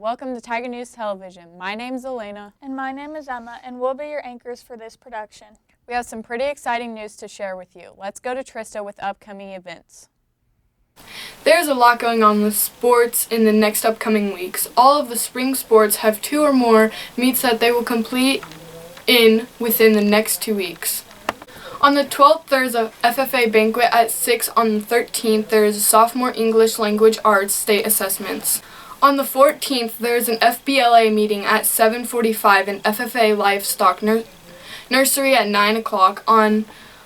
Welcome to Tiger News Television. My name is Elena. And my name is Emma, and we'll be your anchors for this production. We have some pretty exciting news to share with you. Let's go to Trista with upcoming events. There's a lot going on with sports in the next upcoming weeks. All of the spring sports have 2 or more meets that they will complete within the next 2 weeks. On the 12th, there's a FFA banquet at 6. On the 13th, there is a sophomore English Language Arts state assessments. On the 14th, there's an FBLA meeting at 7:45 and FFA Livestock Nursery at 9 o'clock. On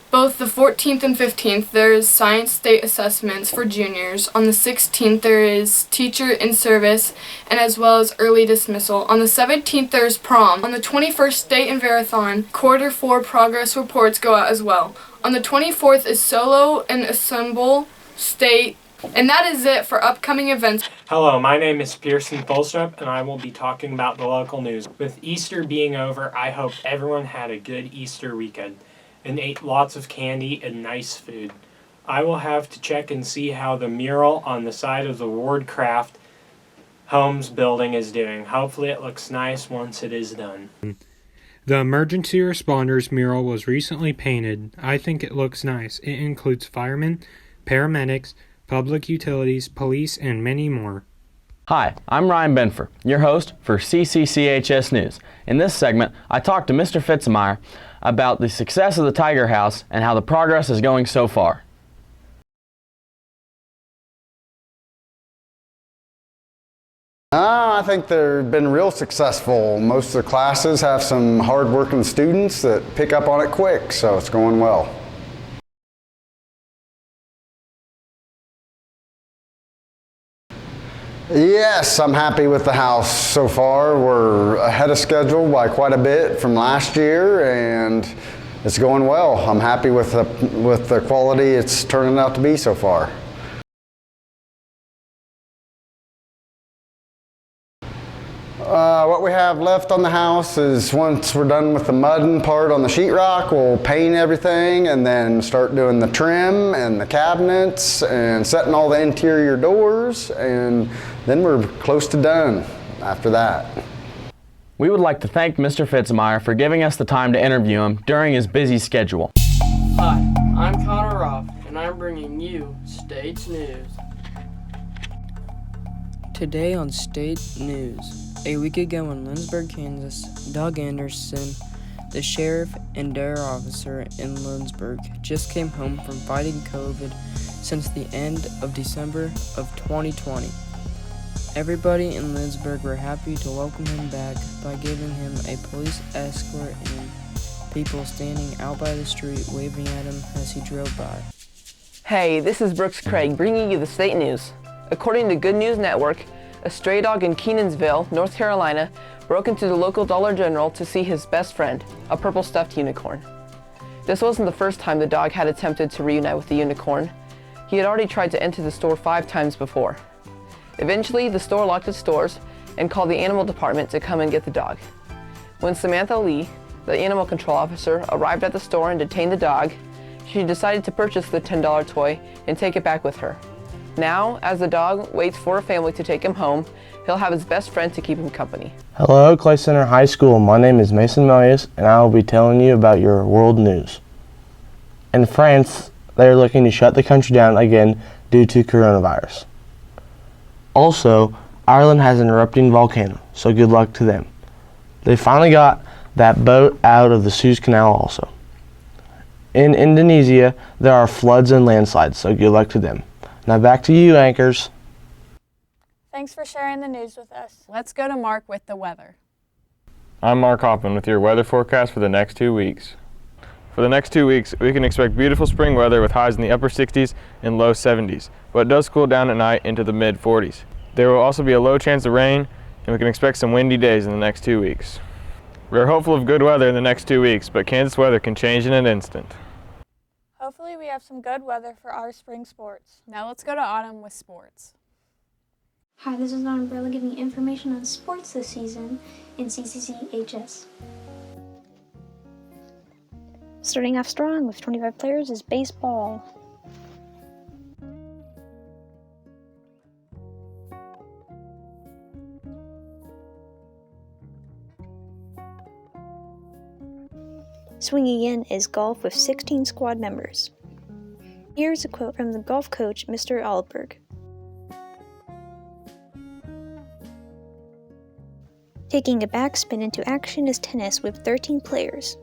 both the 14th and 15th, there is science state assessments for juniors. On the 16th, there is teacher in service and as well as early dismissal. On the 17th, there's prom. On the 21st, state and marathon, quarter 4 progress reports go out as well. On the 24th is solo and assemble state. And that is it for upcoming events. Hello, my name is Pearson Fulstrup, and I will be talking about the local news. With Easter being over, I hope everyone had a good Easter weekend and ate lots of candy and nice food. I will have to check and see how the mural on the side of the Wardcraft Homes building is doing. Hopefully it looks nice once it is done. The emergency responders mural was recently painted. I think it looks nice. It includes firemen, paramedics, public utilities, police, and many more. Hi, I'm Ryan Benfer, your host for CCCHS News. In this segment, I talked to Mr. Fitzmeyer about the success of the Tiger House and how the progress is going so far. I think they've been real successful. Most of the classes have some hard-working students that pick up on it quick, so it's going well. Yes, I'm happy with the house so far. We're ahead of schedule by quite a bit from last year, and it's going well. I'm happy with the quality it's turning out to be so far. What we have left on the house is once we're done with the mudding part on the sheetrock, we'll paint everything and then start doing the trim and the cabinets and setting all the interior doors, and then we're close to done after that. We would like to thank Mr. Fitzmeyer for giving us the time to interview him during his busy schedule. Hi, I'm Connor Roth, and I'm bringing you State News. Today on State News. A week ago in Lindsborg, Kansas, Doug Anderson, the sheriff and dare officer in Lindsborg, just came home from fighting COVID since the end of December of 2020. Everybody in Lindsborg were happy to welcome him back by giving him a police escort and people standing out by the street waving at him as he drove by. Hey, this is Brooks Craig bringing you the state news. According to Good News Network, a stray dog in Kenansville, North Carolina, broke into the local Dollar General to see his best friend, a purple stuffed unicorn. This wasn't the first time the dog had attempted to reunite with the unicorn. He had already tried to enter the store 5 times before. Eventually, the store locked its doors and called the animal department to come and get the dog. When Samantha Lee, the animal control officer, arrived at the store and detained the dog, she decided to purchase the $10 toy and take it back with her. Now, as the dog waits for a family to take him home, he'll have his best friend to keep him company. Hello, Clay Center High School. My name is Mason Melius, and I will be telling you about your world news. In France, they are looking to shut the country down again due to coronavirus. Also, Ireland has an erupting volcano, so good luck to them. They finally got that boat out of the Suez Canal also. In Indonesia, there are floods and landslides, so good luck to them. Now back to you, anchors. Thanks for sharing the news with us. Let's go to Mark with the weather. I'm Mark Hoffman with your weather forecast for the next 2 weeks. For the next 2 weeks, we can expect beautiful spring weather with highs in the upper 60s and low 70s, but it does cool down at night into the mid 40s. There will also be a low chance of rain, and we can expect some windy days in the next 2 weeks. We are hopeful of good weather in the next 2 weeks, but Kansas weather can change in an instant. Hopefully we have some good weather for our spring sports. Now let's go to Autumn with sports. Hi, this is Don Umbrella giving you information on sports this season in CCCHS. Starting off strong with 25 players is baseball. Swinging in is golf with 16 squad members. Here's a quote from the golf coach, Mr. Alberg. Taking a backspin into action is tennis with 13 players.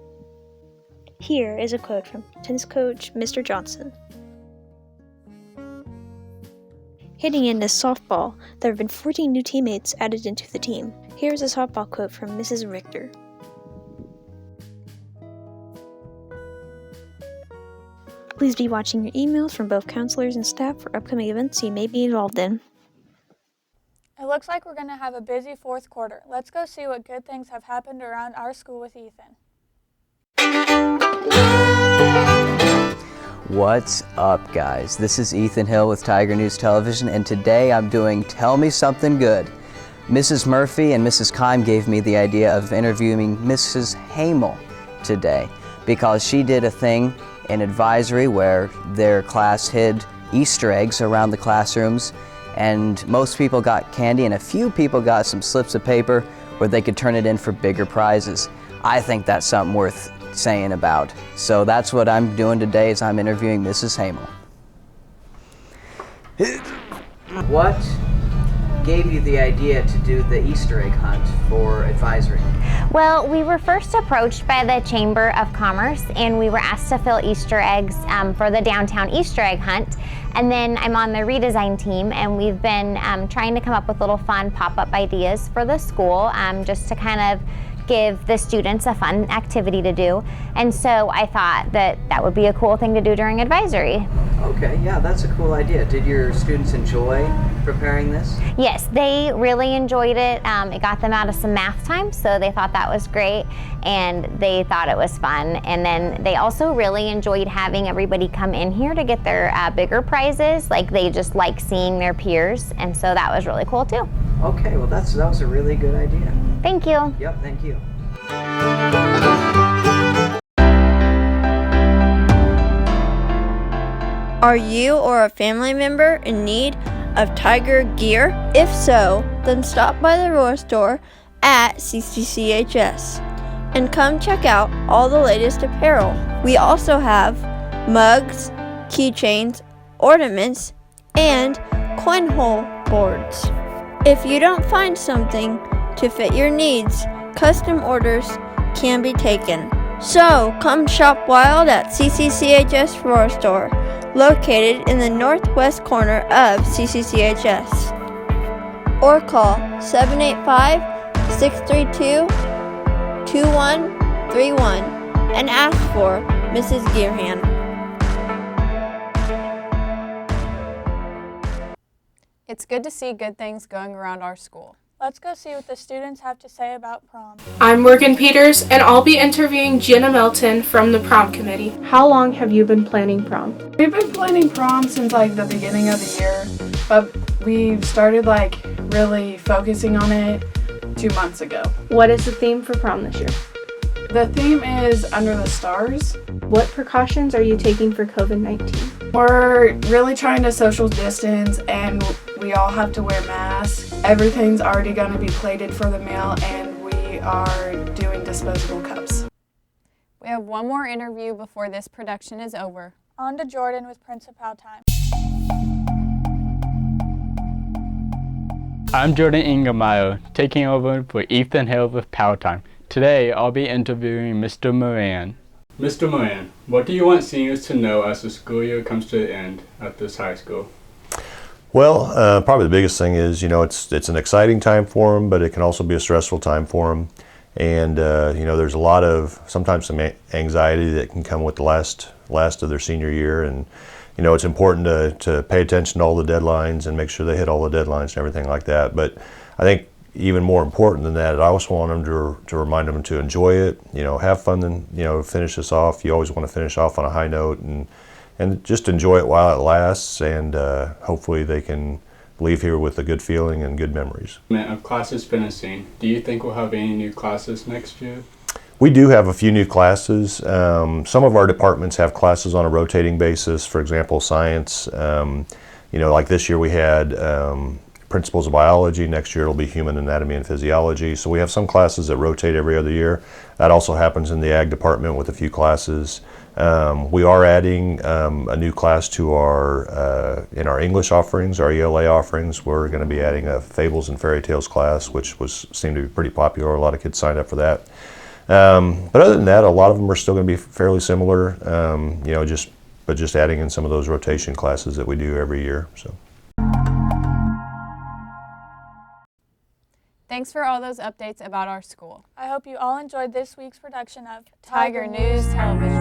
Here is a quote from tennis coach, Mr. Johnson. Hitting in is softball. There have been 14 new teammates added into the team. Here's a softball quote from Mrs. Richter. Please be watching your emails from both counselors and staff for upcoming events you may be involved in. It looks like we're going to have a busy fourth quarter. Let's go see what good things have happened around our school with Ethan. What's up, guys? This is Ethan Hill with Tiger News Television, and today I'm doing Tell Me Something Good. Mrs. Murphy and Mrs. Keim gave me the idea of interviewing Mrs. Hamel today because she did a thing in advisory where their class hid Easter eggs around the classrooms, and most people got candy and a few people got some slips of paper where they could turn it in for bigger prizes. I think that's something worth saying about. So that's what I'm doing today, is I'm interviewing Mrs. Hamel. What gave you the idea to do the Easter egg hunt for advisory? Well, we were first approached by the Chamber of Commerce and we were asked to fill Easter eggs for the downtown Easter egg hunt. And then I'm on the redesign team and we've been trying to come up with little fun pop-up ideas for the school just to kind of give the students a fun activity to do. And so I thought that that would be a cool thing to do during advisory. Okay, yeah, that's a cool idea. Did your students enjoy preparing this? Yes, they really enjoyed it. It got them out of some math time, so they thought that was great and they thought it was fun. And then they also really enjoyed having everybody come in here to get their bigger prizes. Like, they just like seeing their peers, and so that was really cool too. Okay, well that was a really good idea. Thank you. Yep, thank you. Are you or a family member in need of Tiger gear? If so, then stop by the Roar store at CCCHS and come check out all the latest apparel. We also have mugs, keychains, ornaments, and coin hole boards. If you don't find something to fit your needs, custom orders can be taken. So come shop wild at CCCHS Roar Store, located in the northwest corner of CCCHS. Or call 785-632-2131 and ask for Mrs. Gearhan. It's good to see good things going around our school. Let's go see what the students have to say about prom. I'm Morgan Peters, and I'll be interviewing Jenna Melton from the prom committee. How long have you been planning prom? We've been planning prom since the beginning of the year, but we've started really focusing on it 2 months ago. What is the theme for prom this year? The theme is Under the Stars. What precautions are you taking for COVID-19? We're really trying to social distance and we all have to wear masks. Everything's already going to be plated for the meal and we are doing disposable cups. We have one more interview before this production is over. On to Jordan with Principal Time. I'm Jordan Ingamayo, taking over for Ethan Hill with Power Time. Today, I'll be interviewing Mr. Moran. Mr. Moran, what do you want seniors to know as the school year comes to an end at this high school? Well, probably the biggest thing is, it's an exciting time for them, but it can also be a stressful time for them. And, there's a lot of, sometimes some anxiety that can come with the last of their senior year. And, it's important to pay attention to all the deadlines and make sure they hit all the deadlines and everything like that. But I think even more important than that, I also want them to remind them to enjoy it, have fun and, finish this off. You always want to finish off on a high note and just enjoy it while it lasts, and hopefully they can leave here with a good feeling and good memories. Of classes finishing, do you think we'll have any new classes next year? We do have a few new classes. Some of our departments have classes on a rotating basis. For example, science, like this year we had principles of biology. Next year it'll be human anatomy and physiology. So we have some classes that rotate every other year. That also happens in the ag department with a few classes. We are adding a new class to in our English offerings, our ELA offerings. We're going to be adding a Fables and Fairy Tales class, which seemed to be pretty popular. A lot of kids signed up for that. But other than that, a lot of them are still going to be fairly similar. But just adding in some of those rotation classes that we do every year. So. Thanks for all those updates about our school. I hope you all enjoyed this week's production of Tiger News Television.